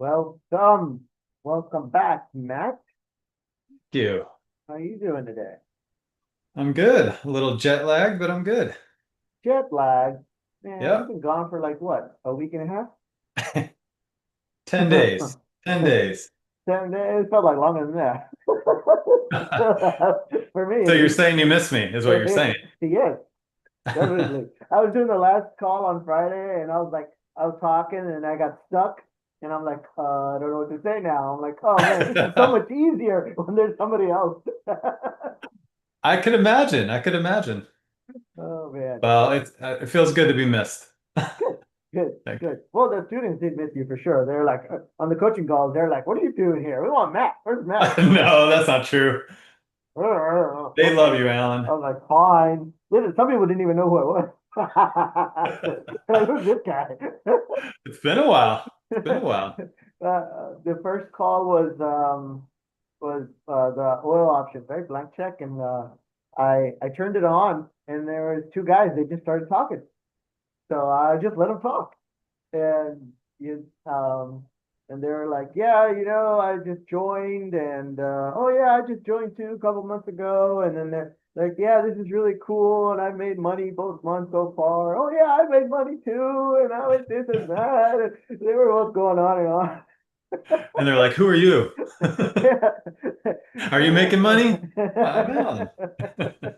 Welcome. Welcome back, Matt. You. How you doing today? I'm good. A little jet lag, but I'm good. Jet lag. Man, you've Yep. been gone for like what, a week and a half? 10 days. 10 days. 7 days. It felt like longer than that. For me, So at you're least. saying you miss me, is what you're saying. Yes, definitely. I was doing the last call on Friday and I was talking and I got stuck and I'm like, I don't know what to say now. I'm like, oh man, this is so much easier when there's somebody else. I could imagine. I could imagine. Oh man. Well, it feels good to be missed. Good, good, Like, good. Well, the students did miss you for sure. They're like on the coaching calls. They're like, "What are you doing here? We want Matt. Where's Matt?" I'm like, no, that's not true. They love okay. you, I Alan. was like, fine. Listen, some people didn't even know who I was. Like, who's this guy? It's been a while. It's been a while. The first call was the oil options, right? Blank check, and I turned it on, and there was two guys. They just started talking, so I just let them talk. and you and they were like, yeah, I just joined, and oh yeah, I just joined too a couple months ago, and then they're like, yeah, this is really cool, and I've made money both months so far. Oh yeah, I made money too, and I was this and that, and they were both going on and on. And they're like, who are you? Are you making money? I'm Alan. That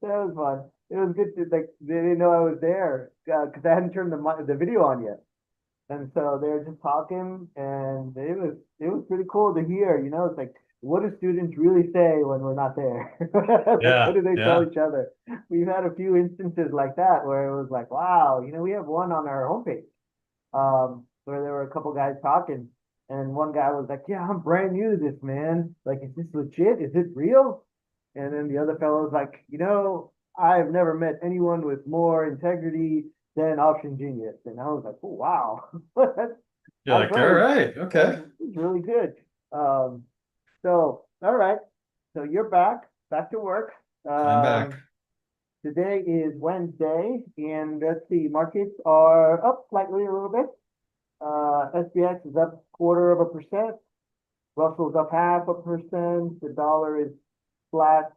was fun. It was good to like they didn't know I was there because I hadn't turned the video on yet. And so they were just talking, and it was pretty cool to hear. It's like, what do students really say when we're not there? Like, what Yeah, do they tell yeah. each other? We've had a few instances like that where it was like, wow, we have one on our homepage, where there were a couple guys talking, and one guy was like, yeah, I'm brand new to this, man. Like, is this legit? Is this real? And then the other fellow was like, I've never met anyone with more integrity than OptionGenius. And I was like, oh, wow. You're High like, all praise. right, okay. That's really good. Um, so, all right. So you're back to work. I'm back. Today is Wednesday, and let's see, markets are up slightly a little bit. SPX is up 0.25%. Russell's up 0.5%. The dollar is flat.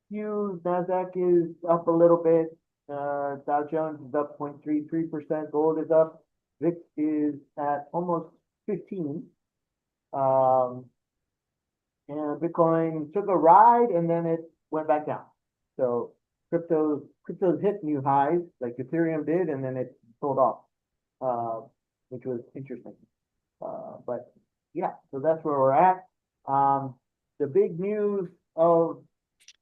Hughes, Nasdaq is up a little bit. Dow Jones is up 0.33%. Gold is up. VIX is at almost 15. Um, and Bitcoin took a ride and then it went back down. So cryptos hit new highs like Ethereum did, and then it sold off, which was interesting. But yeah, so that's where we're at. The big news of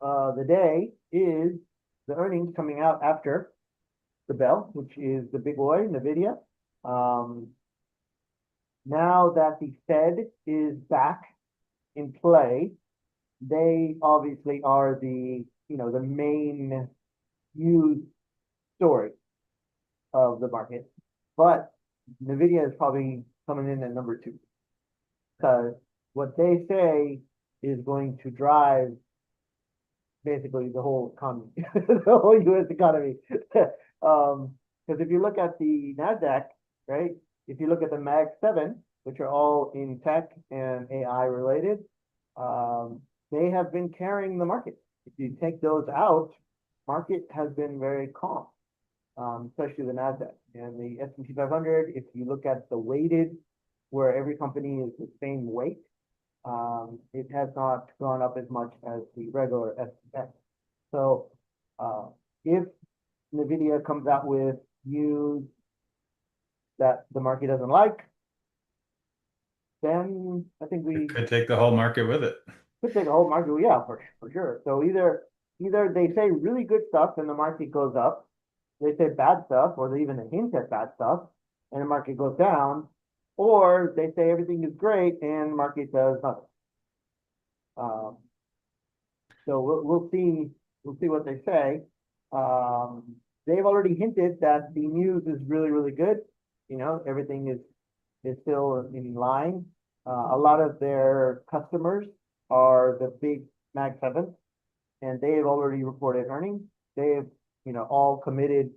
the day is the earnings coming out after the bell, which is the big boy, NVIDIA. Um, Now that the Fed is back in play, they obviously are the main news story of the market. But NVIDIA is probably coming in at number two because what they say is going to drive basically the whole economy, the whole U.S. economy. Because if you look at the Nasdaq, right? If you look at the Mag 7, which are all in tech and AI related, they have been carrying the market. If you take those out, market has been very calm, especially the Nasdaq and the S&P 500. If you look at the weighted, where every company is the same weight, it has not gone up as much as the regular S&P. So if NVIDIA comes out with news that the market doesn't like, then I think It we could take the whole market with it. could take a whole market. Well, yeah, for sure. So either they say really good stuff and the market goes up, they say bad stuff, or they even hint at bad stuff and the market goes down, or they say everything is great and market does nothing. Um, so we'll see what they say. They've already hinted that the news is really really good. Everything is still in line. A lot of their customers are the big Mag 7, and they've already reported earnings. They've all committed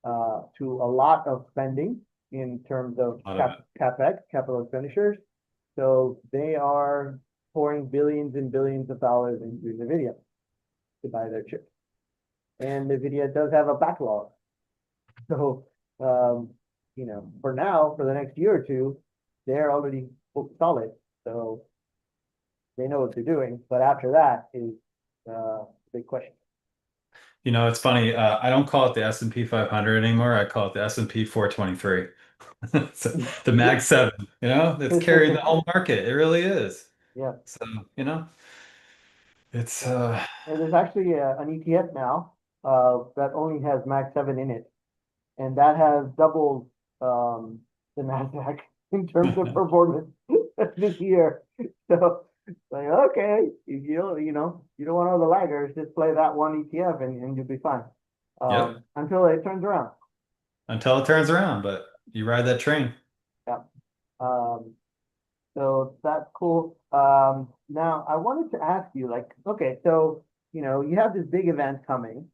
to a lot of spending. in terms of A lot of it. CapEx, capital expenditures. So they are pouring billions and billions of dollars into NVIDIA to buy their chips. And NVIDIA does have a backlog. So, for now, for the next year or two, they're already booked solid. So they know what they're doing. But after that is the big question. It's funny. I don't call it the S&P 500 anymore. I call it the S&P 423. So the Mag 7, it's carrying the whole market. It really is. Yeah. So, it's Yeah. And there's actually an ETF now that only has Max 7 in it, and that has doubled the Nasdaq in terms of performance this year. So it's like, okay, you don't want all the laggers, just play that one ETF and you'll be fine yep, until it turns around. until it turns around, but you ride that train. Yeah. Um, So that's cool. Now I wanted to ask you, like, okay, so you have this big event coming,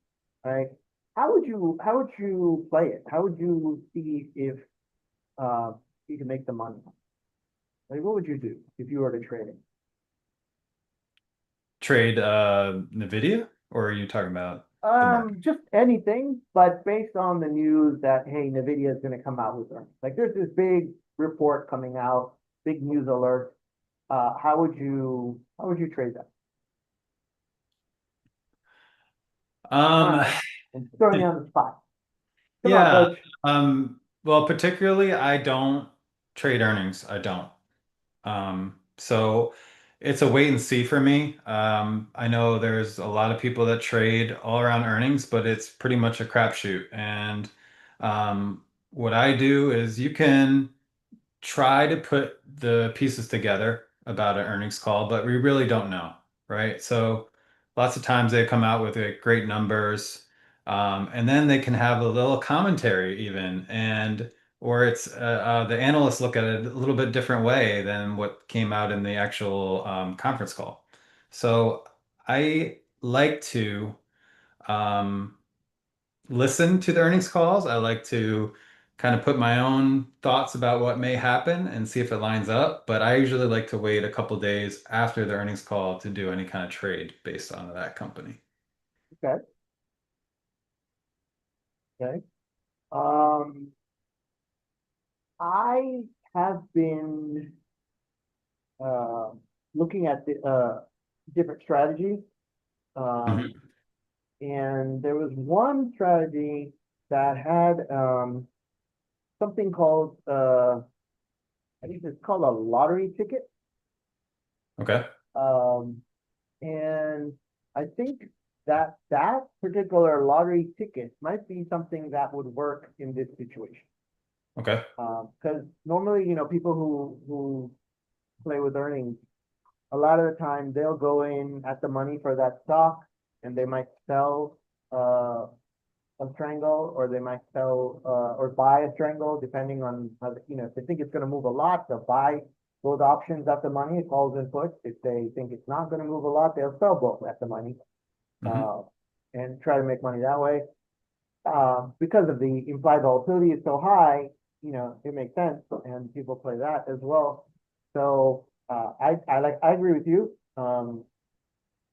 right? How would you play it? How would you see if uh you can make the money? Like, what would you do if you were to trade it? Trade Nvidia, or are you talking about the market? Just anything, but based on the news that hey, Nvidia is going to come out with earnings. Like, there's this big report coming out, big news alert. How would you trade that? Um, And throwing you on the spot. Come on, yeah. coach. Well, particularly, I don't trade earnings. I don't. So it's a wait and see for me. I know there's a lot of people that trade all around earnings, but it's pretty much a crapshoot. And what I do is you can try to put the pieces together about an earnings call, but we really don't know, right? So lots of times they come out with great numbers, and then they can have a little commentary even, and or it's the analysts look at it a little bit different way than what came out in the actual conference call. So I like to um, listen to the earnings calls. I like to kind of put my own thoughts about what may happen and see if it lines up. But I usually like to wait a couple days after the earnings call to do any kind of trade based on that company. Okay. Okay. Um, I have been uh, looking at the different strategies, um, Mhm. and there was one strategy that had something called I think it's called a lottery ticket, Okay. um, and I think that particular lottery ticket might be something that would work in this situation. Okay. Because normally, people who play with earnings, a lot of the time they'll go in at the money for that stock, and they might sell a strangle, or they might sell or buy a strangle, depending on how if they think it's going to move a lot, they'll buy both options at the money, calls and puts. If they think it's not going to move a lot, they'll sell both at the money Hmm. uh, and try to make money that way. Because of the implied volatility is so high, it makes sense, and people play that as well. So I agree with you.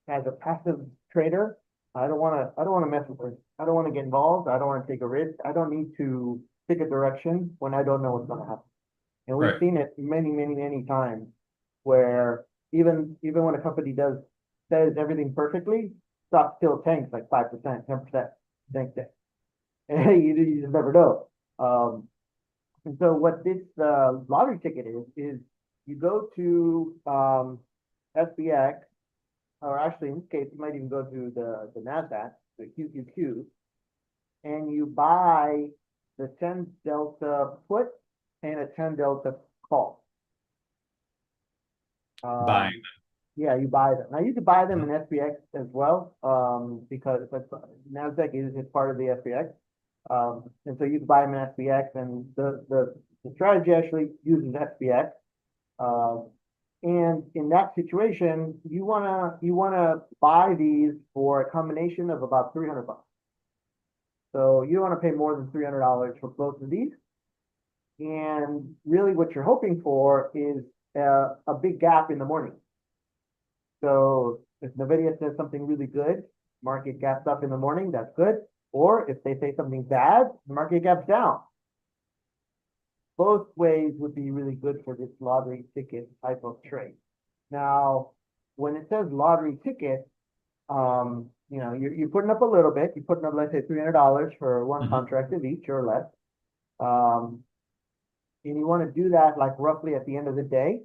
As a passive trader, I don't want to mess with it. I don't want to get involved. I don't want to take a risk. I don't need to pick a direction when I don't know what's going to happen. And we've Right. seen it many, many, many times where even when a company says everything perfectly, stock still tanks like 5%, 10%, next day. And you just never know. And so what this lottery ticket is you go to SBX, or actually in this case, you might even go to the NASDAQ, the QQQ, and you buy the 10 delta put and a 10 delta call. Buying. Yeah, you buy them. Now you could buy them in SPX as well, because Nasdaq is part of the SPX. And so you can buy them in SPX, and the strategy actually uses SPX. And in that situation, you wanna buy these for a combination of about $300. So you don't want to pay more than $300 for both of these. And really what you're hoping for is a big gap in the morning. So if NVIDIA says something really good, market gaps up in the morning, that's good. Or if they say something bad, the market gaps down. Both ways would be really good for this lottery ticket type of trade. Now, when it says lottery ticket, you're putting up a little bit. You're putting up, let's say, $300 for one Mhm. contract of each or less. Um, and you want to do that like roughly at the end of the day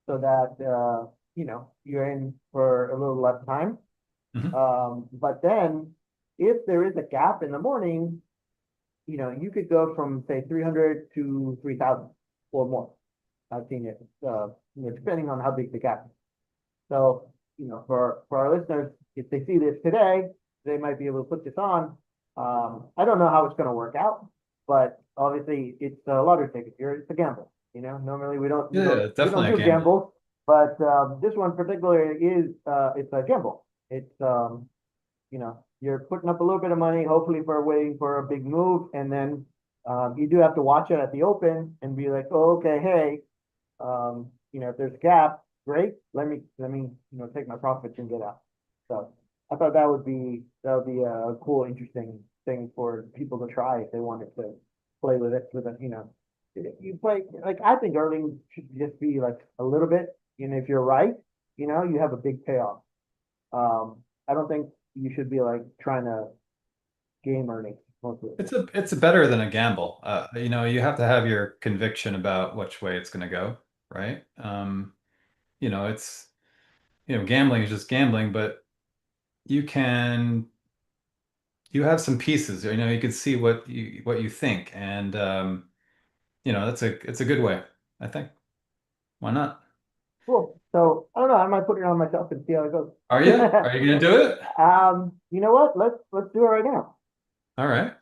so that, you're in for a little less time. Mhm. But then if there is a gap in the morning, you could go from say 300 to 3,000 or more. I've seen it, depending on how big the gap is. So, for our listeners, if they see this today, they might be able to put this on. I don't know how it's going to work out, but obviously it's a lottery ticket. It's a gamble. Normally Yeah, we don't definitely a do gamble. gambles, but this one particularly is it's a gamble. It's you're putting up a little bit of money, hopefully for waiting for a big move, and then you do have to watch it at the open and be like, oh, okay, hey, if there's a gap, great. Let me take my profits and get out. So I thought that would be a cool, interesting thing for people to try if they wanted to play with it. You play like I think earnings should just be like a little bit, and if you're right, you have a big payoff. I don't think you should be like trying to game earnings mostly. It's better than a gamble. You have to have your conviction about which way it's going to go, right? It's gambling is just gambling, but you can you have some pieces. You can see what you think, and it's a good way, I think. Why not? Cool. So I don't know. I might put it on myself and see how it goes. Are you? Are you going to do it? You know what? Let's do it right now. All right.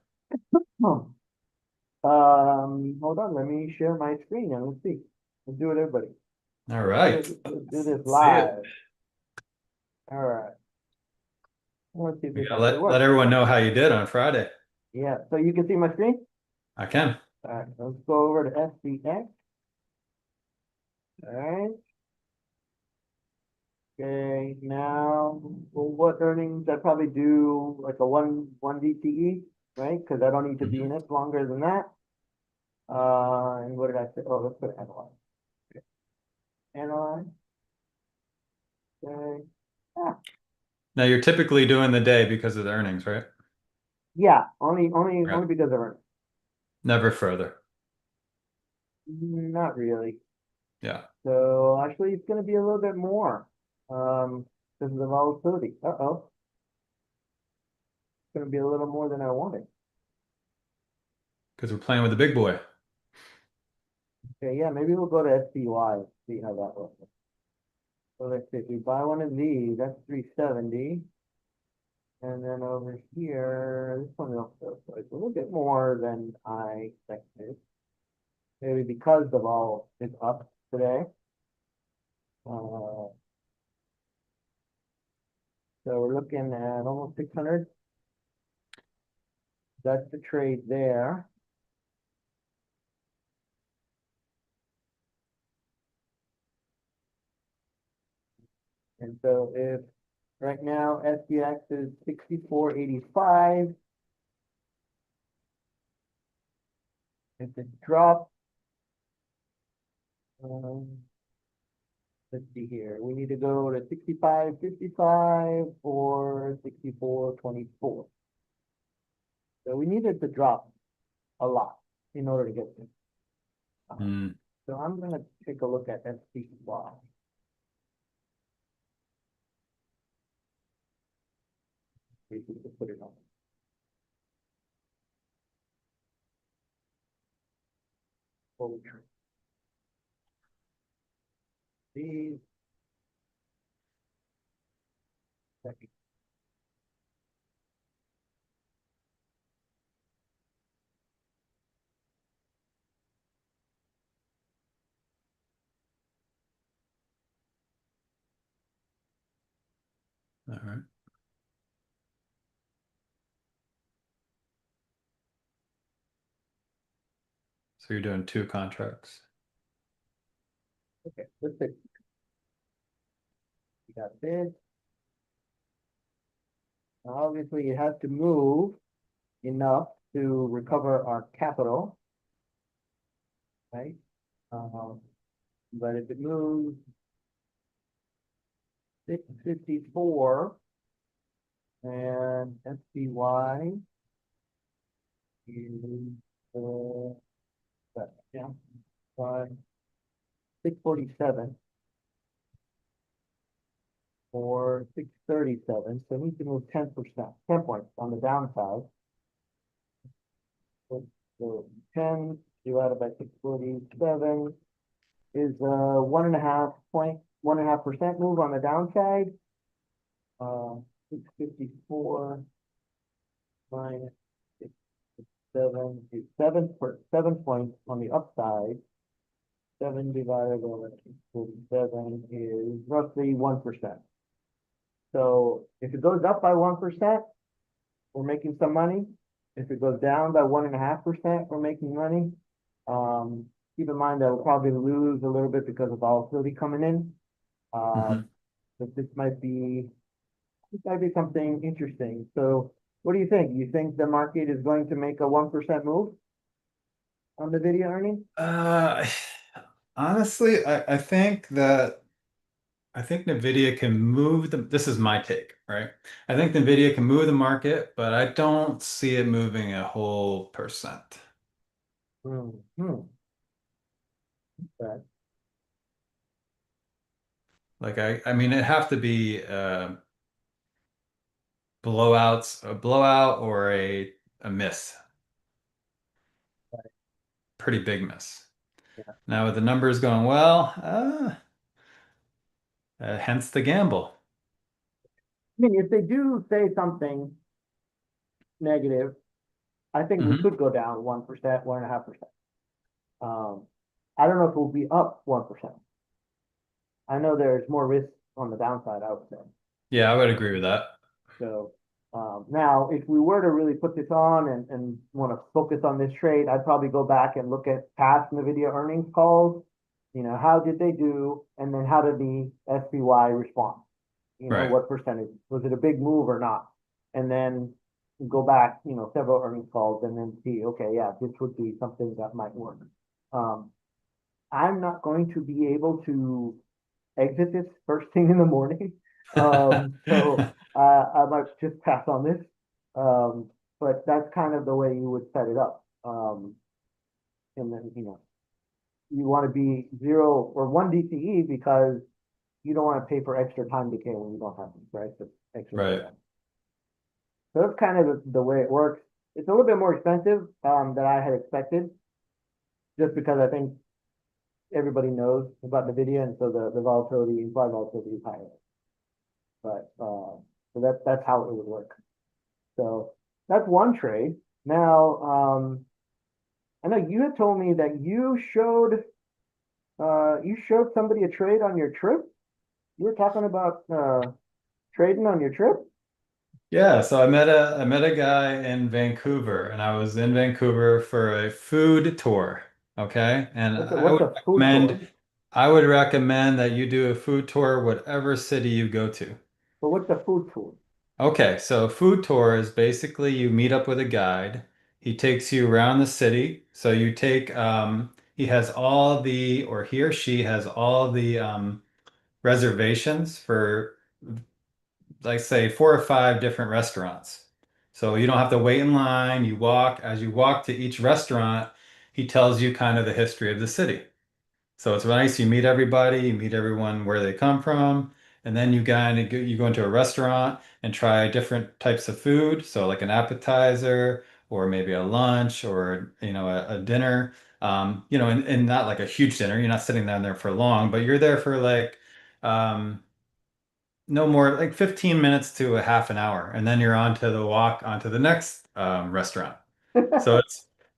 Hmm. Hold on. Let me share my screen and let's see. Let's do it, everybody. All Let's do right. this. Let's do Let's this see it. live. All right. Let's see if We this gotta actually let works. everyone know how you did on Friday. Yeah. So you can see my screen. I can. All right. Let's go over to SPX. All right. Okay. Now, well, what earnings? I probably do like a one DTE, right? Because I don't need to be in Mhm. it longer than that. And what did I say? Oh, let's put analyze. Analyze. Okay. Ah, Now you're typically doing the day because of the earnings, right? yeah, only Right. because of earnings. Never further. Not really. Yeah. So actually, it's going to be a little bit more because of the volatility. Uh-oh, it's going to be a little more than I wanted. Because we're playing with the big boy. Okay, yeah, maybe we'll go to SPY, see how that looks. So let's see, if we buy one of these, that's 370. And then over here, this one also, so it's a little bit more than I expected. Maybe because the vol is up today. Uh, so we're looking at almost 600. That's the trade there. And so if right now SPX is 64.85, if it drops, um, let's see here, we need to go to 65.55 or 64.24. So we needed to drop a lot in order to get this. Hmm. So I'm gonna take a look at SPY. See if we can put it on. Forward trend. These, second. All right. So you're doing two contracts. Okay, let's see. We got this. Obviously, it has to move enough to recover our capital, right? Um, but if it moves 654 and SPY is yeah, by 647 or 637, so it needs to move 10%, 10 points on the downside. So 10 divided by 647 is 1.5% move on the downside. 654 minus 667 is 7 points on the upside. 7 divided by 647 is roughly 1%. So if it goes up by 1%, we're making some money. If it goes down by 1.5%, we're making money. Keep in mind that we'll probably lose a little bit because of volatility coming in. Mhm. But this might be something interesting. So what do you think? You think the market is going to make a 1% move on the video earnings? Uh, honestly, I think Nvidia can move this is my take, right? I think Nvidia can move the market, but I don't see it moving a whole percent. Hmm. Okay. Like I mean, it'd have to be a blowout or a miss, pretty big miss. Yeah. Now with the numbers going well, hence the gamble. I mean, if they do say something negative, I think we Hmm. could go down 1%, 1.5%. Um, I don't know if we'll be up 1%. I know there's more risk on the downside, I would say. Yeah, I would agree with that. So now, if we were to really put this on and want to focus on this trade, I'd probably go back and look at past NVIDIA earnings calls. You know, how did they do? And then how did the SPY respond? You know, Right. what percentage? Was it a big move or not? And then go back, several earnings calls and then see, okay, yeah, this would be something that might work. Um, I'm not going to be able to exit this first thing in the morning. So I might just pass on this. But that's kind of the way you would set it up. And then, you want to be 0 or 1 DCE because you don't want to pay for extra time decay when you don't have them, right? So extra Right. data. So that's kind of the way it works. It's a little bit more expensive than I had expected, just because I think everybody knows about NVIDIA, and so the volatility, implied volatility is higher. But so that's how it would work. So that's one trade. Now, I know you had told me that you showed somebody a trade on your trip. You were talking about trading on your trip. Yeah, so I met a guy in Vancouver and I was in Vancouver for a food tour. Okay. And What's a food tour? I would recommend that you do a food tour whatever city you go to. But what's a food tour? Okay, so a food tour is basically you meet up with a guide. He takes you around the city. So you take he has all the or he or she has all the reservations for like say 4 or 5 different restaurants. So you don't have to wait in line. As you walk to each restaurant, he tells you kind of the history of the city. So it's nice. You meet everybody, you meet everyone where they come from, and then you go into a restaurant and try different types of food. So like an appetizer or maybe a lunch or a dinner. And not like a huge dinner. You're not sitting down there for long, but you're there for like um, no more like 15 minutes to a half an hour, and then you're on to the walk onto the next restaurant. So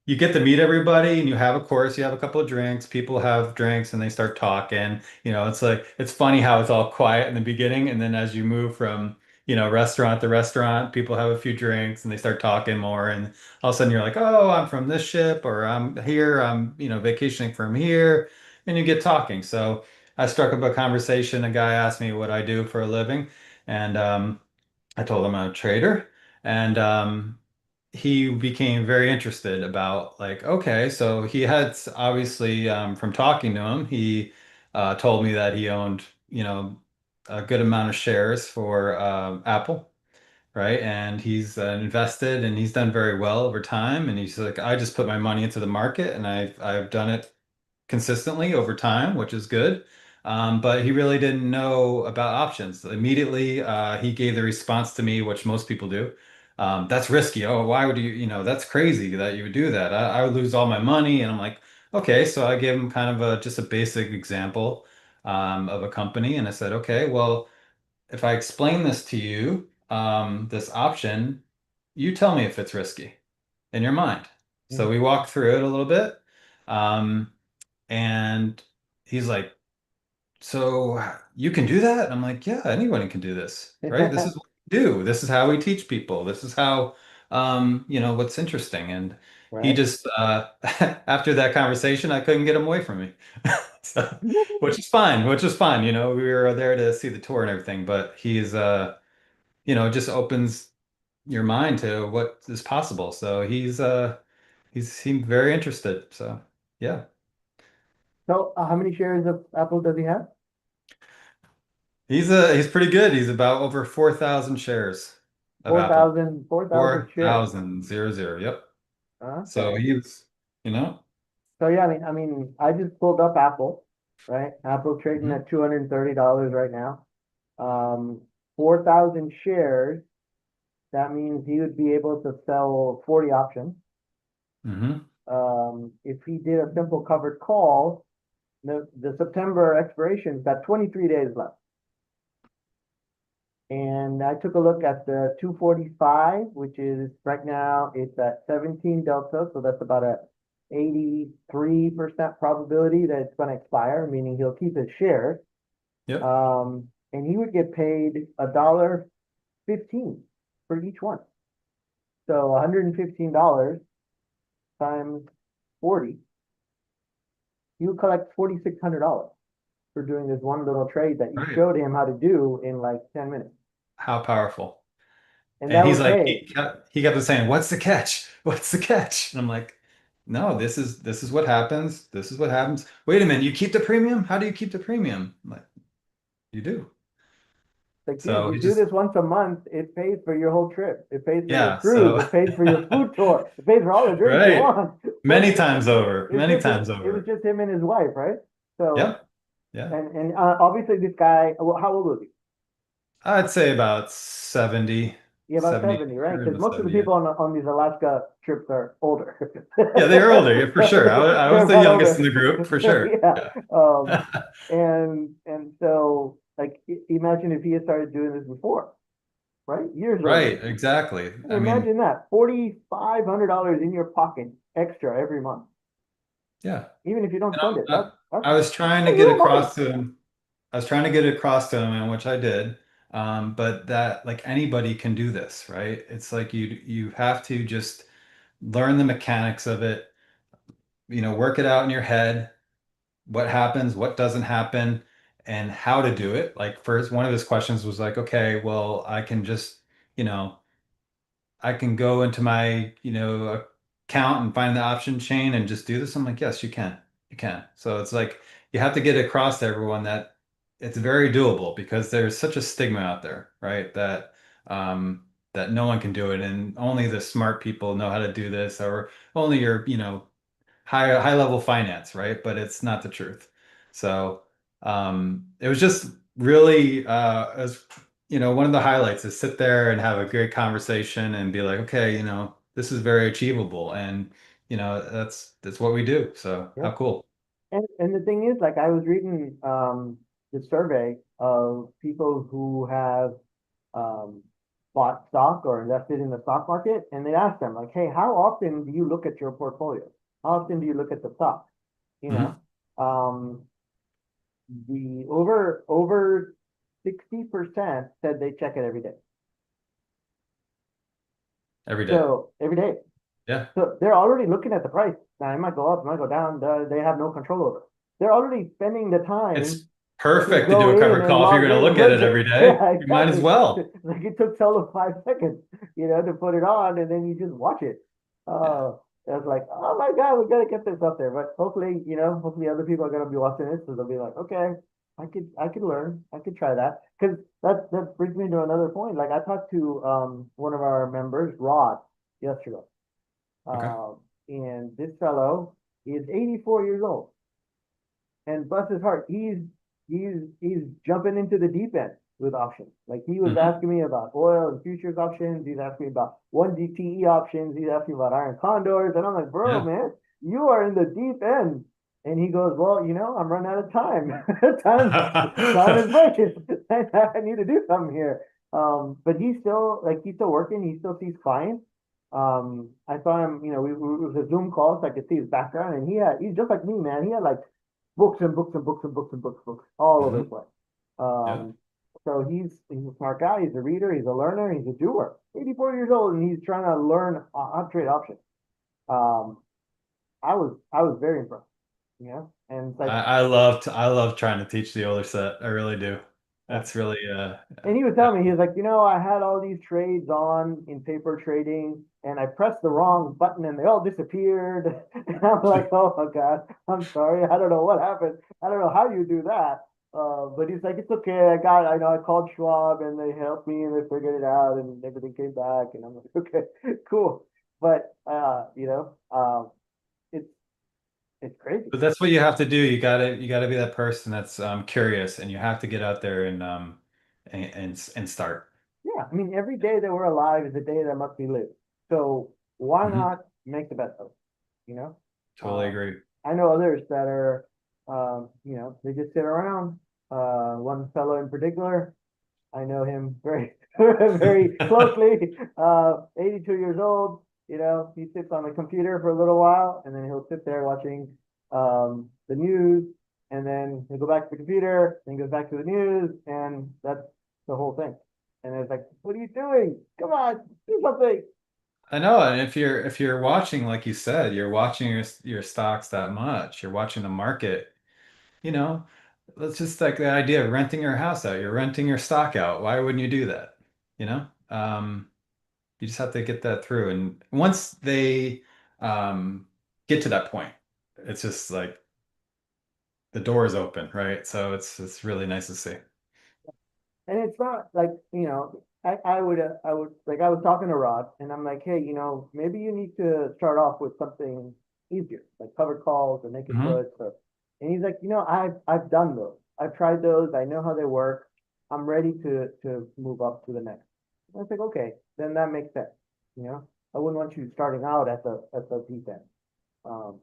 you get to meet everybody and you have a course, you have a couple of drinks, people have drinks and they start talking. It's like it's funny how it's all quiet in the beginning and then as you move from, restaurant to restaurant. People have a few drinks and they start talking more, and all of a sudden you're like, oh, I'm from this ship, or I'm here, I'm vacationing from here, and you get talking. So I struck up a conversation. A guy asked me what I do for a living, and I told him I'm a trader, and he became very interested about like, okay, so he had obviously from talking to him, he told me that he owned, a good amount of shares for Apple, right? And he's invested and he's done very well over time. And he's like, I just put my money into the market and I've done it consistently over time, which is good. But he really didn't know about options. Immediately, he gave the response to me, which most people do. That's risky. Oh, why would that's crazy that you would do that. I would lose all my money. And I'm like, okay. So I gave him kind of just a basic example of a company. And I said, okay, well, if I explain this to you, this option, you tell me if it's risky in your mind. So we walked through it a little bit. Um, and he's like, so you can do that? And I'm like, yeah, anyone can do this, right? This is what we do. This is how we teach people. This is how, what's interesting. And he Right. just, after that conversation, I couldn't get him away from me. So, which is fine, which is fine. We were there to see the tour and everything, but he's, it just opens your mind to what is possible. So he's seemed very interested. So yeah. So, how many shares of Apple does he have? He's pretty good. He's about over 4,000 shares of Four Apple. thousand, 4,000 shares. 4,000. Yep. So Okay. he's, you know. So yeah, I just pulled up Apple, right? Apple trading Mhm. at $230 right now. 4,000 shares. That means he would be able to sell 40 options. Mhm. If he did a simple covered call, the September expiration's got 23 days left. And I took a look at the 245, which is right now it's at 17 delta, so that's about a 83% probability that it's going to expire, meaning he'll keep his shares. Yep. And he would get paid $1.15 for each one. So $115 times 40, he would collect $4,600 for doing this one little trade that you Right. showed him how to do in like 10 minutes. How powerful. And And that he's was like, paid. he kept on saying, "What's the catch? What's the catch?" And I'm like, "No, this is what happens. This is what happens. Wait a minute, you keep the premium? How do you keep the premium?" I'm like, you do. Like, dude, So you he do just, this once a month, it pays for your whole trip. It pays for your yeah. cruise. So It pays for your food tour. It pays for all the drinks you right. want. Many times over. It's Many just times it was over. just him and his wife, right? So Yep. Yeah. and obviously this guy, well, how old was he? I'd say about 70, Yeah, about 70. 70, right? You're in Because the most of the 70, yeah. people on these Alaska trips are older. Yeah, they were older, yeah, for sure. I was They're the about youngest in older. the group, for sure. Yeah. Yeah. And so like imagine if he had started doing this before, right? Years Right, earlier. exactly. I mean, Imagine that, $4,500 in your pocket extra every month, yeah. even if you don't And spend it. That's I was trying to a get little money. across to him. I was trying to get across to him, and which I did. But that like anybody can do this, right? It's like you have to just learn the mechanics of it, work it out in your head, what happens, what doesn't happen, and how to do it. Like first, one of his questions was like, okay, well, you know, I can go into my, account and find the option chain and just do this. I'm like, yes, you can. You can. So it's like you have to get across to everyone that it's very doable because there's such a stigma out there, right? That no one can do it and only the smart people know how to do this, or only your, high level finance, right? But it's not the truth. So it was just really as one of the highlights is sit there and have a great conversation and be like, okay, this is very achievable, and that's what we do. So Yeah. how cool. And the thing is, like I was reading the survey of people who have um bought stock or invested in the stock market, and they asked them like, hey, how often do you look at your portfolio? How often do you look at the stock? You Mhm. know, the over 60% said they check it every day. every day. So every day. Yeah. So they're already looking at the price. Now it might go up, it might go down. They have no control over it. They're already spending the time It's to perfect to do go a in covered and call if you're log going to in and look at look it at. every day. Yeah, You might as exactly. well. Like it took Solo 5 seconds, to put it on, and then you just watch it. Yeah. I was like, oh my God, we gotta get this up there. But hopefully, hopefully other people are gonna be watching this, so they'll be like, okay, I could learn, I could try that. Because that brings me to another point. Like I talked to one of our members, Rod, yesterday. Okay. Um, and this fellow is 84 years old. And bless his heart, he's jumping into the deep end with options. Like he was Hmm. asking me about oil and futures options. He's asking me about 1GTE options. He's asking me about iron condors. And I'm like, bro, Yeah. man, you are in the deep end. And he goes, well, I'm running out of time. Time is precious. I need to do something here. But he's still working. He still sees clients. I saw him, it was a Zoom call, so I could see his background, and he's just like me, man. He had like books and books and books and books and books all over the Hmm. place. Yeah. So he's a smart guy. He's a reader. He's a learner. He's a doer. 84 years old, and he's trying to learn how to trade options. Um, I was very impressed. And it's like, I love trying to teach the older set. I really do. yeah. That's really And he was telling me, he was like, I had all these trades on in paper trading, and I pressed the wrong button, and they all disappeared. And I'm like, oh my God, I'm sorry. I don't know what happened. I don't know how you do that. But he's like, it's okay. I called Schwab, and they helped me, and they figured it out, and everything came back. And I'm like, okay, cool. But it's it's crazy. but that's what you have to do. You gotta be that person that's curious, and you have to get out there and start. Yeah, I mean, every day that we're alive is a day that must be lived. So why Hmm. not make the best of it? You know, Totally um, agree. I know others that are, they just sit around. One fellow in particular, I know him very, very closely. 82 years old. He sits on the computer for a little while, and then he'll sit there watching the news, and then he'll go back to the computer, then he goes back to the news, and that's the whole thing. And it's like, what are you doing? Come on, do something. I know, and if you're watching, like you said, you're watching your stocks that much, you're watching the market, you know, let's just like the idea of renting your house out, you're renting your stock out. Why wouldn't you do that? You know? You just have to get that through. And once they get to that point, it's just like the door is open, right? So it's really nice to see. And it's not like, I would, like, I was talking to Rod, and I'm like, hey, maybe you need to start off with something easier, like covered calls or naked Hmm. puts. And he's like, I've done those. I've tried those. I know how they work. I'm ready to move up to the next. And I was like, okay, then that makes sense. I wouldn't want you starting out at the deep end. Um,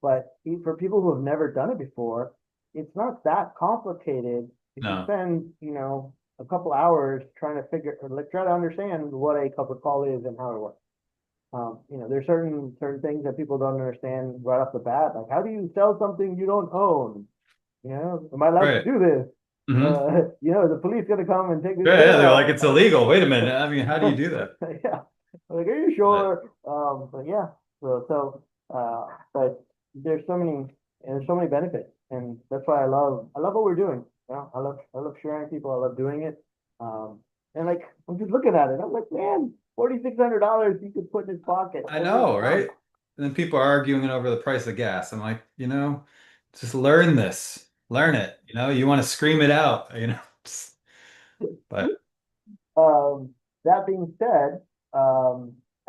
but for people who have never done it before, it's not that complicated if you No, spend, a couple hours trying to try to understand what a covered call is and how it works. There's certain things that people don't understand right off the bat. Like, how do you sell something you don't own? Am I allowed to right. do this? Hmm. The police gonna come and take this Yeah, they're like mail. it's illegal. Wait a minute. I mean, how do you do that? Yeah. Like, are you But sure? But yeah. But there's so many benefits, and that's why I love what we're doing. I love sharing people. I love doing it. Um, and like I'm just looking at it. I'm like, man, $4,600 you could put in his pocket I every know, month. right? And then people are arguing over the price of gas. I'm like, just learn this, learn it. You want to scream it out, but Um, that being said,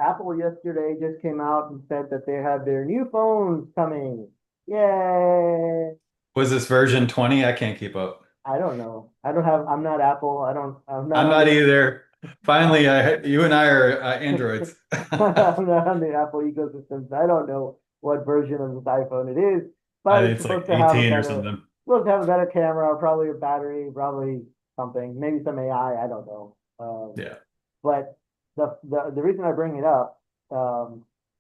Apple yesterday just came out and said that they have their new phones coming. Yay! was this version 20? I can't keep up. I don't know. I'm not Apple. I'm not I'm on not the, either. Finally, you and I are Androids. I'm not on the Apple ecosystem. So I don't know what version of this iPhone it is, I but think it's it's like supposed to have a 18 or better, something. camera, probably a battery, probably something, maybe some AI. I don't know. Yeah. But the reason I bring it up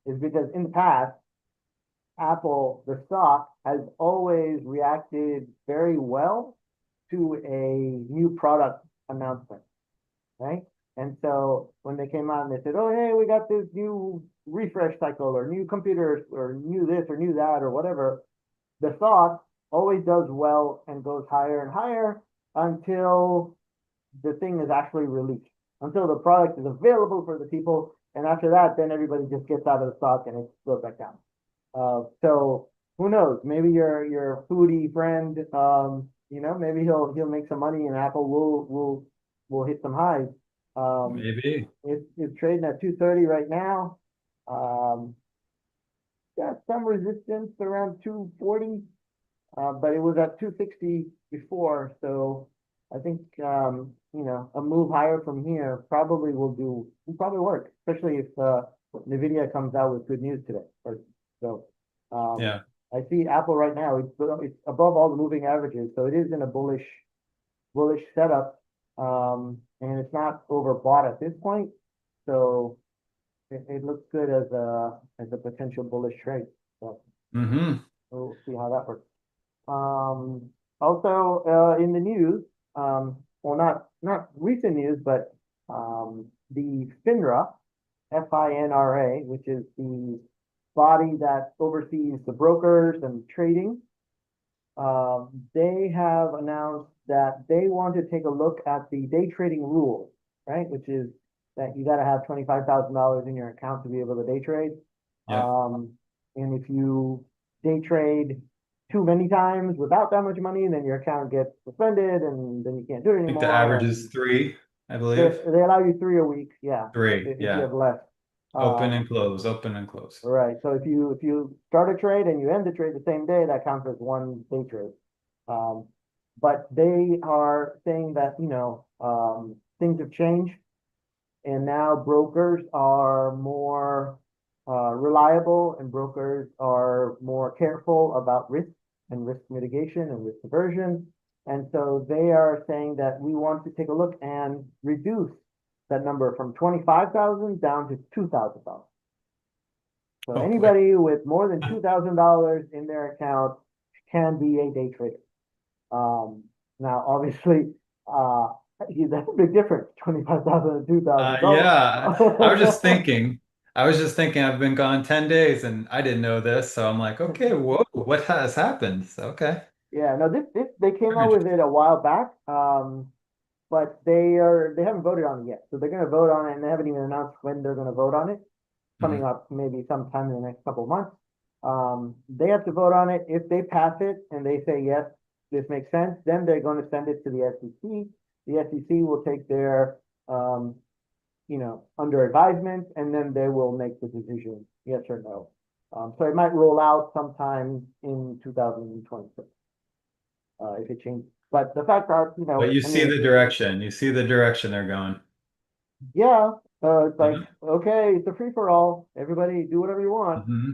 is because in the past, Apple, the stock, has always reacted very well to a new product announcement, right? And so when they came out and they said, "Oh, hey, we got this new refresh cycle or new computers or new this or new that or whatever," the stock always does well and goes higher and higher until the thing is actually released, until the product is available for the people. And after that, then everybody just gets out of the stock and it goes back down. So who knows? Maybe your foodie friend, maybe he'll make some money and Apple will hit some highs. Um, Maybe. it's trading at 230 right now. Um, got some resistance around 240, but it was at 260 before. So I think a move higher from here will probably work, especially if Nvidia comes out with good news today. So um, Yeah. I see Apple right now, it's above all the moving averages, so it is in a bullish setup. And it's not overbought at this point. So it looks good as a potential bullish trade. So Hmm. we'll see how that works. Um, Also, in the news, well, not recent news, but the FINRA, FINRA, which is the body that oversees the brokers and trading, they have announced that they want to take a look at the day trading rules, right? Which is that you got to have $25,000 in your account to be able to day trade. Yep. And if you day trade too many times without that much money, then your account gets suspended and then you can't do it I think the anymore. average And is three, I they, believe. they allow you three a week, yeah, Three. if you Yeah. have less. Open Um, and close, open and close. right. So if you start a trade and you end the trade the same day, that counts as one day trade. Um, but they are saying that, things have changed and now brokers are more reliable and brokers are more careful about risk and risk mitigation and risk aversion. And so they are saying that we want to take a look and reduce that number from 25,000 down to 2,000. So Oh boy. anybody with more than $2,000 in their account can be a day trader. Now, obviously, uh, that's a big difference, 25,000 and 2,000. So, Yeah, I was just thinking, I've been gone 10 days and I didn't know this. So I'm like, okay, whoa, what has happened? So, okay. yeah, no, this they came Very out with interesting. it a while back, but they haven't voted on it yet. So they're going to vote on it, and they haven't even announced when they're going to vote on it. Coming Mhm. up maybe sometime in the next couple of months. They have to vote on it. If they pass it and they say, yes, this makes sense, then they're going to send it to the SEC. The SEC will take their, under advisement, and then they will make the decision, yes or no. So it might roll out sometime in 2026, if it changes. But the fact are, But you I see mean, the direction. You see the direction they're going. yeah, it's like, Yeah. okay, it's a free for all. Everybody do whatever you want. Hmm.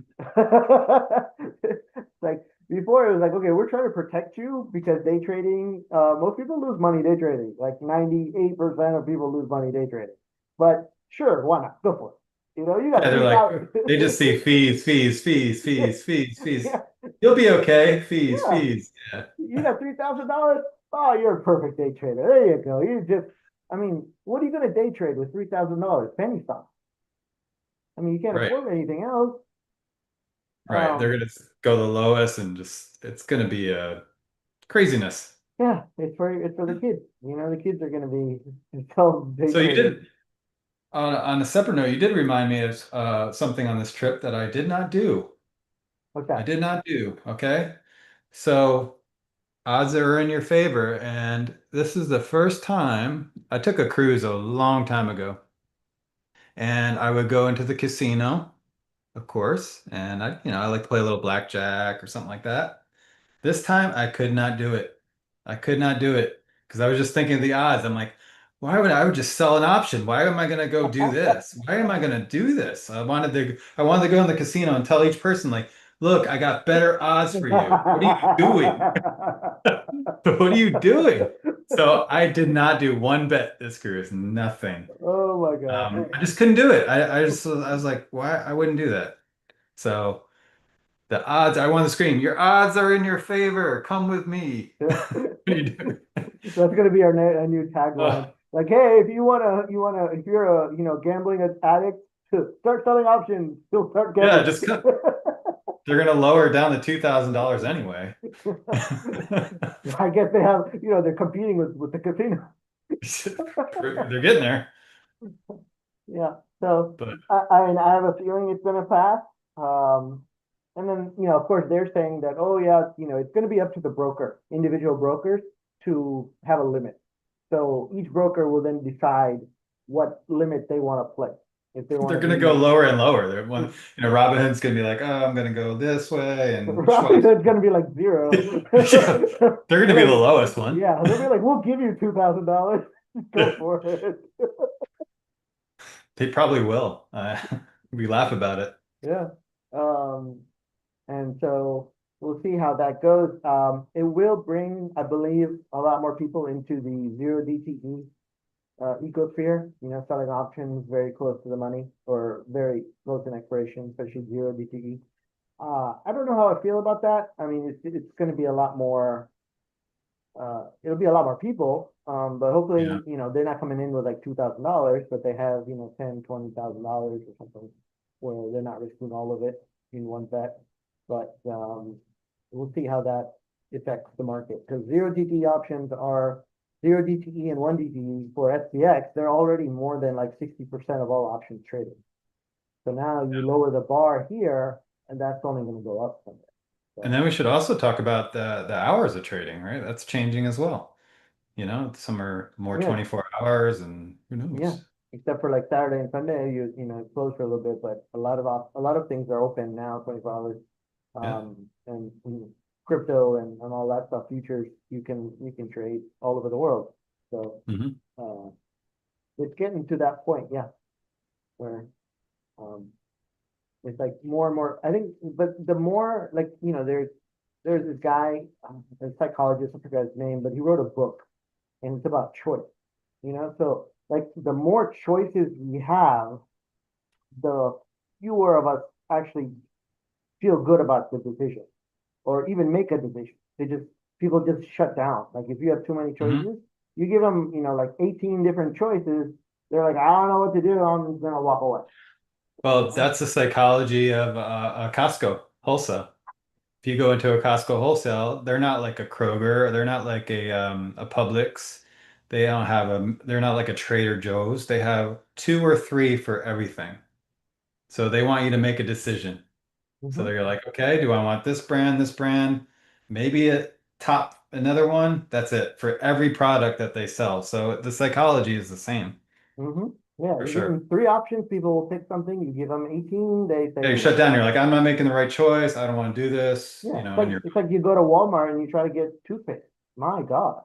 It's like before it was like, okay, we're trying to protect you because day trading, most people lose money day trading. Like 98% of people lose money day trading. But sure, why not? Go for it. You got Yeah, they're three like, thousand. they just see fees, fees, fees, Yeah, fees, fees, fees. yeah, You'll be okay. Fees, yeah. fees. Yeah. You got $3,000. Oh, you're a perfect day trader. There you go. I mean, what are you going to day trade with $3,000? Penny stock. I mean, you can't Right. afford anything else. Right. They're Um, gonna go the lowest and just it's gonna be a craziness. yeah, it's for the kids. The kids are going to be so day So you trading. did on a separate note, you did remind me of something on this trip that I did not do. What's I that? did not do. Okay. So odds are in your favor, and this is the first time I took a cruise a long time ago, and I would go into the casino, of course, and I like to play a little blackjack or something like that. This time I could not do it. I could not do it because I was just thinking of the odds. I'm like, why would I would just sell an option? Why am I going to go do this? Why am I going to do this? I wanted to go in the casino and tell each person like, look, I got better odds for you. What are you doing? What are you doing? So I did not do one bet this cruise, nothing. Oh my God. I just couldn't do it. I was like, why? I wouldn't do that. So the odds, I want to scream, your odds are in your favor. Come with me. That's What are you doing? going to be our new Oh, tagline. Like, hey, if if you're a, gambling addict, start selling options. You'll start Yeah, gambling. just they're gonna lower down to $2,000 anyway. I guess they have, they're competing with the casino. They're getting there, Yeah. So but I have a feeling it's gonna pass. Um, and then, of course, they're saying that, oh yeah, it's gonna be up to the broker, individual brokers, to have a limit. So each broker will then decide what limit they want to play. If they want they're to gonna go be, lower and lower. They're one, Robinhood's gonna be like, oh, I'm gonna go this way, and Robin Schwab's, Hood's gonna be like zero. yeah, they're gonna They're be the like, lowest one. yeah, they'll be like, we'll give you $2,000. Go for it. They probably will. We laugh about it. Yeah. Um, and so we'll see how that goes. It will bring, I believe, a lot more people into the zero DTE ecosphere, selling options very close to the money or very close in expiration, especially zero DTE. I don't know how I feel about that. I mean, it's going to be a lot more. It'll be a lot more people, but Yeah. hopefully, they're not coming in with like $2,000, but they have, $10,000, $20,000 or something, where they're not risking all of it in one bet. But we'll see how that affects the market, because zero DTE options are zero DTE and one DTE for SPX. They're already more than like 60% of all options traded. So now you lower the bar here, and that's only going to go up from there. And So then we should also talk about the hours of trading, right? That's changing as well. Some are more yeah, 24 hours, and who yeah. knows? Except for like Saturday and Sunday, it's closed for a little bit, but a lot of things are open now, 24 hours. Yeah. And crypto and all that stuff, futures, you can trade all over the world. So Hmm. uh, it's getting to that point, yeah, where um, it's like more and more. I think, but the more like there's this guy, a psychologist, I forgot his name, but he wrote a book, and it's about choice. So like the more choices we have, the fewer of us actually feel good about the decision or even make a decision. People just shut down. Like if you have too many Hmm. choices, you give them, like 18 different choices. They're like, I don't know what to do. I'm just gonna walk away. Well, that's the psychology of a Costco wholesale. If you go into a Costco wholesale, they're not like a Kroger, they're not like a Publix. They don't have they're not like a Trader Joe's. They have two or three for everything. So they want you to make a decision. So Mm-hmm, they're like, okay, do I want this brand, maybe a top another one? That's it for every product that they sell. So the psychology is the same mm-hmm. Yeah, for you give sure. them three options. People will pick something. You give them 18. They Yeah, you say, shut down, you're like, I'm not making the right choice. I don't want to do this, yeah. It's and like you're it's like you go to Walmart and you try to get toothpaste. My God,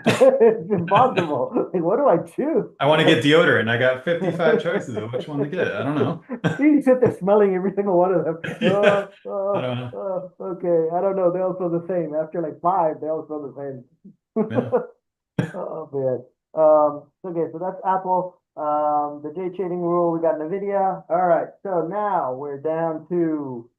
it's impossible. Like, what do I choose? I want to get deodorant. I got 55 choices of which one to get. I don't know. You sit there smelling every single one of them. Yeah. I don't know. Okay. I don't know. They all smell the same. After like five, they all smell the Yeah. same. Oh man. Okay, so that's Apple. The day trading rule, we got NVIDIA. All right. So now we're down to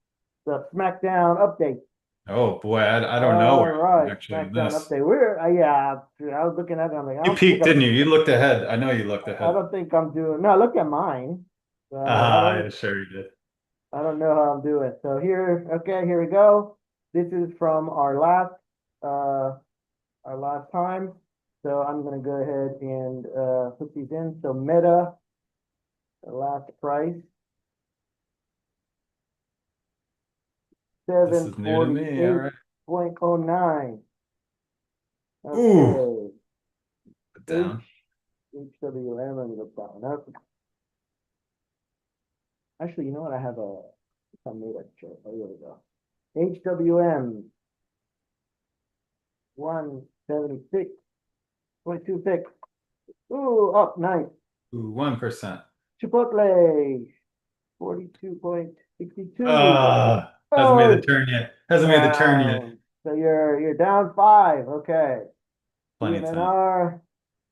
the SmackDown update. Oh boy, I don't know All where I'm right, actually in SmackDown this. update. Yeah, I was looking at it. I'm like, You peaked, didn't you? You looked ahead. I know you looked I ahead. don't think I'm doing. No, look at mine. So I'm like, Ah, yeah, sure you did. I don't know how I'm doing. So here, okay, here we go. This is from uh, our last time. So I'm gonna go ahead and put these in. So Meta, the last price, This seven is new to forty me. All eight right. point oh nine. Ooh, Okay, put H down. HWM. Let me look that one up. Actually, you know what? I made a chart. Oh, here we go. HWM 176.26. Ooh, up nice. Ooh, 1%. Chipotle 42.62. Hasn't made the Oh, turn yet. Hasn't made the turn yet. down. So you're down five. Okay. Plenty of time. DNR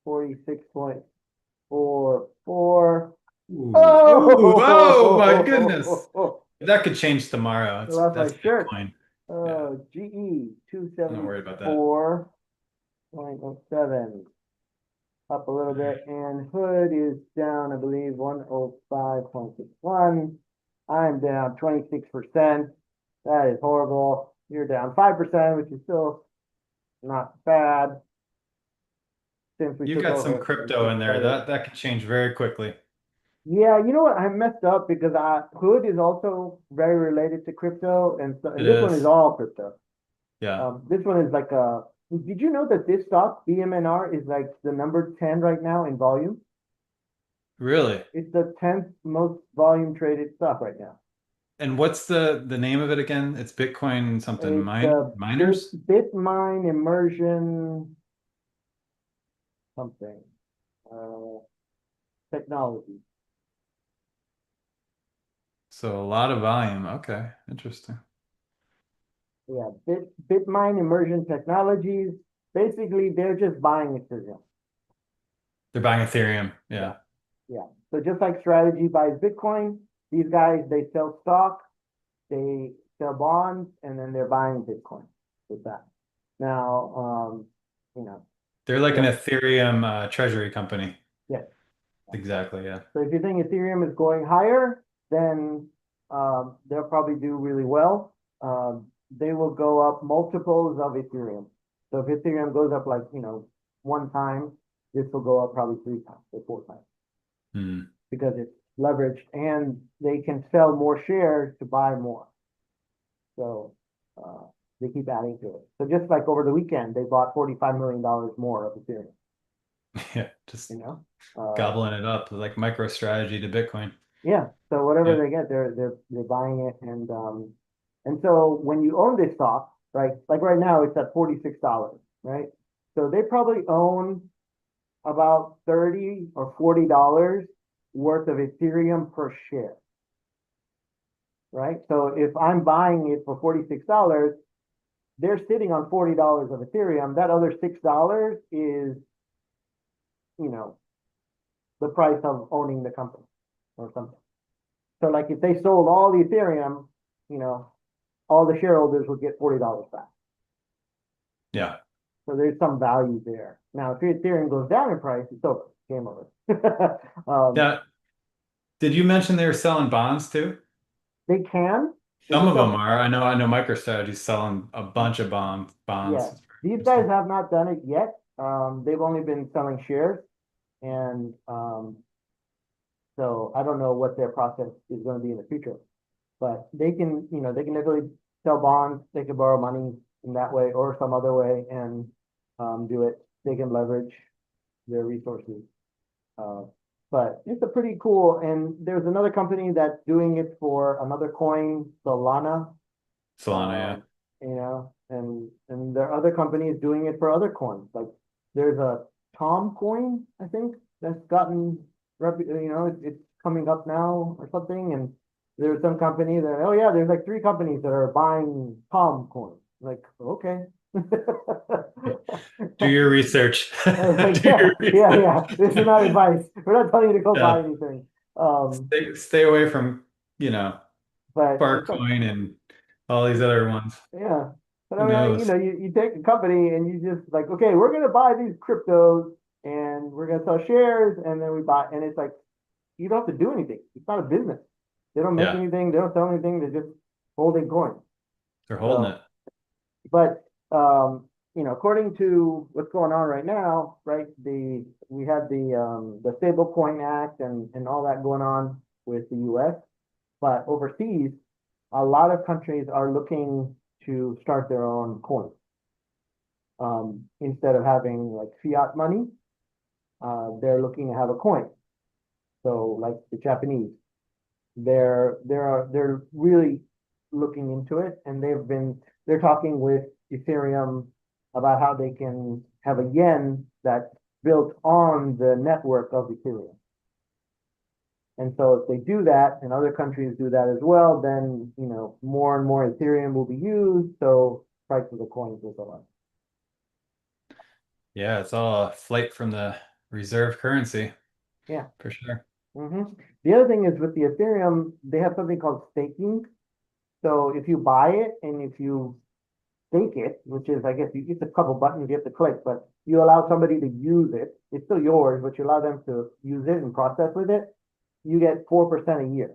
46.44. Ooh, ooh, oh my goodness. Oh, That could change tomorrow. I lost my That's shirt. Bitcoin. Yeah, GE I'm not worried about that. 274.07. up a little bit, and Hood is down, I believe, 105.61. I'm down 26%. That is horrible. You're down 5%, which is still not bad since we You took got some over. crypto in there. That could change very quickly. Yeah, you know what? I messed up because Hood is also very related to crypto, and so It and this one is is. all crypto. Yeah. This one is like a. Did you know that this stock BMNR is like the number 10 right now in volume? Really? It's the 10th most volume traded stock right now. And what's the name of it again? It's Bitcoin something It's the miners? Bitmine immersion something uh, technology. So a lot of volume. Okay, interesting. Yeah, Bitmine immersion technologies. Basically, they're just buying Ethereum. They're buying Ethereum. Yeah, Yeah. yeah. So just like Strategy buys Bitcoin, these guys they sell stock, they sell bonds, and then they're buying Bitcoin with that. Now, you know, They're like an yeah, Ethereum treasury company. yeah. Exactly, yeah. So if you think Ethereum is going higher, then they'll probably do really well. They will go up multiples of Ethereum. So if Ethereum goes up like, one time, this will go up probably three times or four times Hmm. because it's leveraged and they can sell more shares to buy more. So uh, they keep adding to it. So just like over the weekend, they bought $45 million more of Ethereum, Yeah, you just know? Uh, gobbling it up like MicroStrategy to Bitcoin. Yeah. So whatever Yeah. they get, they're buying it, and so when you own this stock, right? Like right now, it's at $46, right? So they probably own about 30 or $40 worth of Ethereum per share, right? So if I'm buying it for $46, they're sitting on $40 of Ethereum. That other $6 is, you know, the price of owning the company or something. So like if they sold all the Ethereum, you know, all the shareholders would get $40 back. Yeah. So there's some value there. Now, if Ethereum goes down in price, it's over. Game over. um, Yeah. Did you mention they were selling bonds too? they can. They Some can of them sell. are. I know MicroStrategy's selling a bunch of bonds. Yeah. It's very These guys interesting. have not done it yet. They've only been selling shares, and so I don't know what their process is going to be in the future. But they can literally sell bonds. They can borrow money in that way or some other way and do it. They can leverage their resources. Uh, but it's a pretty cool, and there's another company that's doing it for another coin, Solana. Solana, yeah. Um, and there are other companies doing it for other coins. Like there's a Tom coin, I think, that's gotten, it's coming up now or something. And there's some company that, oh yeah, there's like three companies that are buying Tom coin. Like, okay. Do your research. I was like, Do your research. yeah. This is not advice. We're not telling you to go buy Yeah. anything. Um, Stay away from, you know, but it's like, Barcoin and all these other ones. yeah. But I Who mean, knows? you take a company and you just like, okay, we're gonna buy these cryptos and we're gonna sell shares and then we buy, and it's like you don't have to do anything. It's not a business. They don't make Yeah, anything. They don't sell anything. They're just holding coins. they're holding So, it. but according to what's going on right now, right? We had the Stablecoin Act and all that going on with the U.S. But overseas, a lot of countries are looking to start their own coins instead of having like fiat money. They're looking to have a coin. So like the Japanese, they're really looking into it, and they're talking with Ethereum about how they can have a yen that's built on the network of Ethereum. And so if they do that, and other countries do that as well, then more and more Ethereum will be used, so price of the coins will go up. Yeah, it's all a flight from the reserve currency Yeah. for sure. The other thing is with the Ethereum, they have something called staking. So if you buy it and if you stake it, which is, I guess, it's a couple buttons you have to click, but you allow somebody to use it. It's still yours, but you allow them to use it and process with it. You get 4% a year.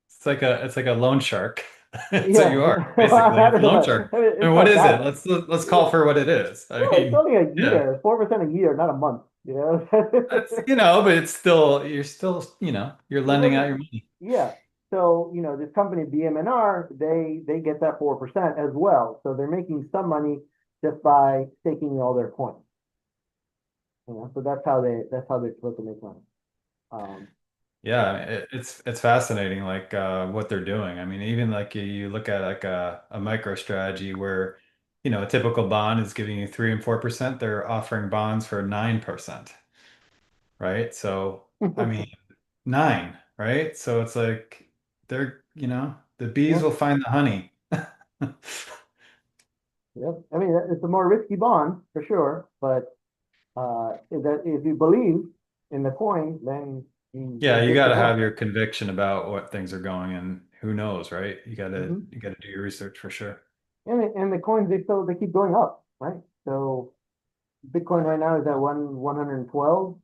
It's like a loan shark. That's what Yeah, you are, I basically. It's don't a loan know. shark. I mean, I it's mean, what not is it? that. Let's Yeah, call for what it is. I it's mean, only a yeah. year. 4% a year, not a month. You know, That's, but it's still, you're it lending out doesn't. your money. Yeah. So, this company BM&R, they get that 4% as well. So they're making some money just by staking all their coins. So that's how they're supposed to make money. Um, Yeah, but it's fascinating, like what they're doing. I mean, even like you look at like a micro strategy where, a typical bond is giving you 3 and 4%. They're offering bonds for 9%, right? So, I mean, nine, right? So it's like the bees yeah, will find the honey. yeah. I mean, it's a more risky bond for sure, but if you believe in the coin, then Yeah, you're you good got to to have go. your conviction about what things are going, and who knows, right? Hmm. You got to do your research for sure. And the coins they keep going up, right? So Bitcoin right now is at 112,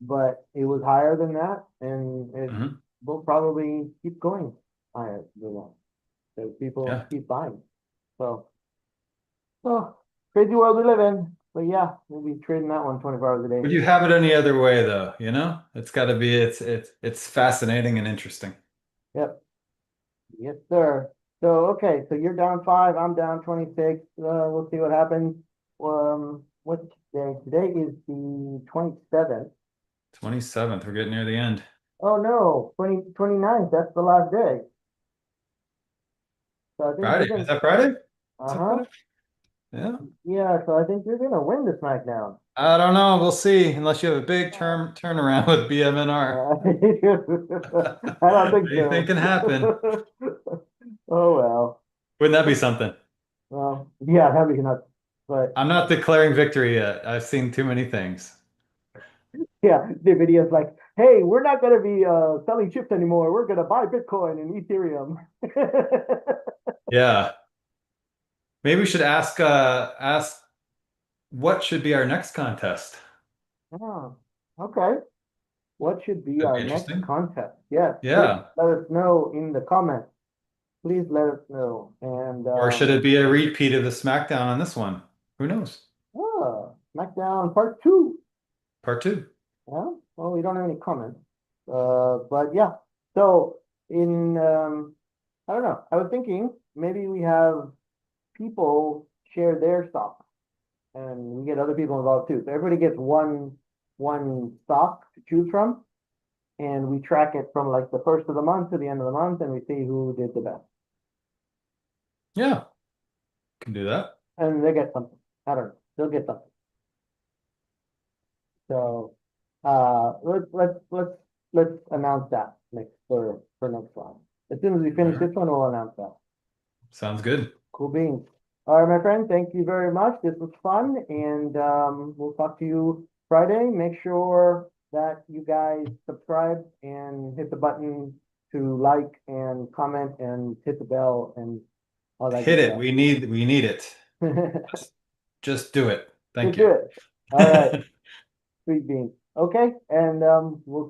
but it was higher than that, and it Hmm. will probably keep going higher than that. So people Yeah. keep buying. So, oh, crazy world we live in. But yeah, we'll be trading that one 24 hours a day. Would you have it any other way though? It's got to be it's fascinating and interesting. Yep. Yes, sir. So, okay, so you're down five, I'm down 26. We'll see what happens. What's today? Today is the 27th. 27th, we're getting near the end. Oh no, 29th, that's the last day. So I think you're Friday. Is gonna, that Friday? Is that uh-huh. Friday? Yeah. Yeah, so I think you're gonna win the SmackDown. I don't know. We'll see. Unless you have a big term turnaround with BMNR. I don't think Anything so. can happen. Oh well. Wouldn't that be something? Well, yeah, that'd be nuts. But I'm not declaring victory yet. I've seen too many things. yeah, the video's like, hey, we're not gonna be selling chips anymore. We're gonna buy Bitcoin and Ethereum. Yeah. Maybe we should ask what should be our next contest. Oh, okay. What should be That'd be our next interesting. contest? Yes, please Yeah. let us know in the comments. Please let us know. And Or should it be a repeat of the SmackDown on this one? Who knows? SmackDown Part 2. Part two. Yeah, well, we don't have any comments. But yeah. So in I don't know. I was thinking maybe we have people share their stock and we get other people involved too. So everybody gets one stock to choose from, and we track it from like the first of the month to the end of the month, and we see who did the best, Yeah, can do that. and they get something. I don't know. They'll get something. So let's announce that next for next one. As soon as we All finish right. this one, we'll announce that. Sounds good. Cool beans. All right, my friend, thank you very much. This was fun, and we'll talk to you Friday. Make sure that you guys subscribe and hit the button to like and comment and hit the bell and all that Hit good it. stuff. We need it. Just, just do it. Thank Just do you. it. All right, sweet beans. Okay, and we'll